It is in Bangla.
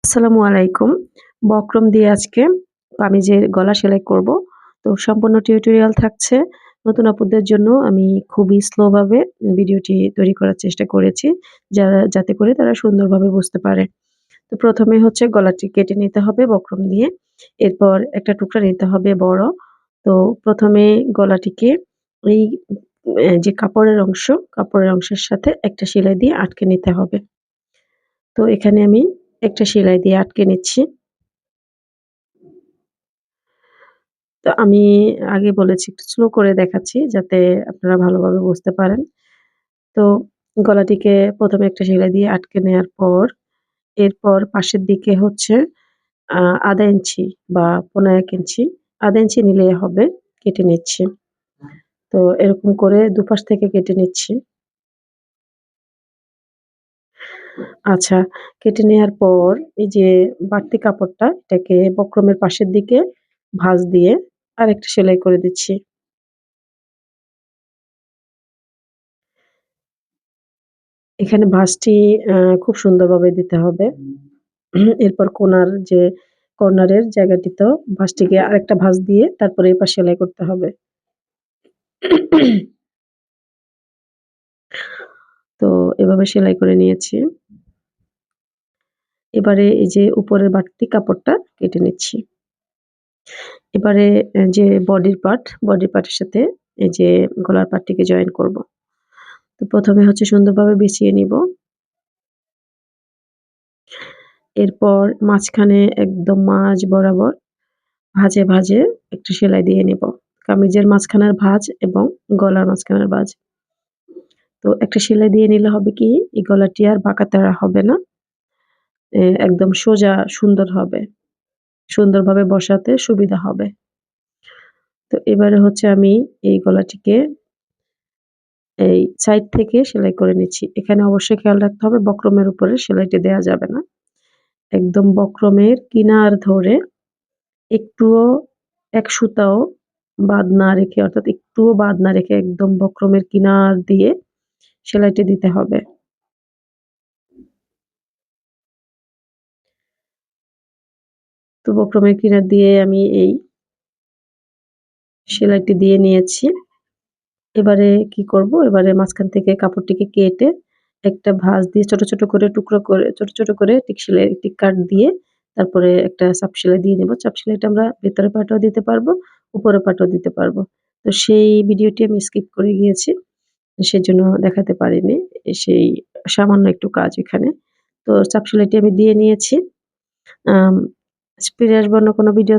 আসসালামু আলাইকুম। বক্রম দিয়ে আজকে কামিজের গলা সেলাই করব। তো সম্পূর্ণ টিউটোরিয়াল থাকছে। নতুন আপুদের জন্য আমি খুবই স্লো ভাবে ভিডিওটি তৈরি করার চেষ্টা করেছি। যাতে করে তারা সুন্দরভাবে বুঝতে পারে। তো ১ম এ হচ্ছে গলাটি কেটে নিতে হবে বক্রম দিয়ে। এরপর একটা টুকরা নিতে হবে বড়। তো ১ম এ গলাটিকে এই যে কাপড়ের অংশের সাথে একটা সেলাই দিয়ে আটকে নিতে হবে। তো এখানে আমি একটা সেলাই দিয়ে আটকে নিচ্ছি। তো আমি আগে বলেছি একটু স্লো করে দেখাচ্ছি যাতে আপনারা ভালোভাবে বুঝতে পারেন। তো গলাটিকে ১ম এ একটা সেলাই দিয়ে আটকে নেয়ার পর, এরপর পাশের দিকে হচ্ছে আ ১/২ ইঞ্চি বা ১৫ ইঞ্চি, ১/২ ইঞ্চি নিলেই হবে, কেটে নিচ্ছি। তো এরকম করে দুপাশ থেকে কেটে নিচ্ছি। আচ্ছা, কেটে নেয়ার পর এই যে বাড়তি কাপড়টা এটাকে বক্রমের পাশের দিকে ভাঁজ দিয়ে আরেকটা সেলাই করে দিচ্ছি। এখানে ভাঁজটি খুব সুন্দরভাবে দিতে হবে। এরপর কর্নারের জায়গাটিতেও ভাঁজটিকে আরেকটা ভাঁজ দিয়ে তারপরে এপাশ সেলাই করতে হবে। তো এভাবে সেলাই করে নিয়েছি। এবারে এই যে উপরের বাড়তি কাপড়টা কেটে নিচ্ছি। এবারে যে বডি পার্টের সাথে এই যে গলার পাটটিকে জয়েন করব। তো ১ম এ হচ্ছে সুন্দরভাবে বিছিয়ে নিব। এরপর মাঝখানে একদম মাঝ বরাবর ভাঁজে একটু সেলাই দিয়ে নিব। কামিজের মাঝখানের ভাঁজ এবং গলার মাঝখানের ভাঁজ। তো একটা সেলাই দিয়ে নিলে হবে কি, এই গলাটি আর বাঁকা-তেড়া হবে না। একদম সোজা সুন্দর হবে। সুন্দরভাবে বসাতে সুবিধা হবে। তো এবারে হচ্ছে আমি এই গলাটিকে এই সাইড থেকে সেলাই করে নিচ্ছি। এখানে অবশ্যই খেয়াল রাখতে হবে বক্রমের উপরে সেলাইটি দেয়া যাবে না। একদম বক্রমের কিনার ধরে একটুও ১ সুতাও বাদ না রেখে অর্থাৎ একটুও বাদ না রেখে একদম বক্রমের কিনার দিয়ে সেলাইটি দিতে হবে। তো বক্রমের কিনার দিয়ে আমি এই সেলাইটি দিয়ে নিয়েছি। এবারে কি করব? এবারে মাঝখান থেকে কাপড়টিকে কেটে একটা ভাঁজ দিয়ে ছোট করে টুকরো করে ছোট করে টিক কাট দিয়ে তারপরে একটা চাপ সেলাই দিয়ে নেব। চাপ সেলাইটা আমরা ভেতরের পার্টেও দিতে পারবো, উপরের পার্টেও দিতে পারবো। তো সেই ভিডিওটি আমি স্কিপ করে গিয়েছি। সেজন্য দেখাতে পারিনি। সেই সামান্য একটু কাজ এখানে। তো চাপ সেলাইটি আমি দিয়ে নিয়েছি। আম ফিরে আসবো অন্য কোনো ভিডিও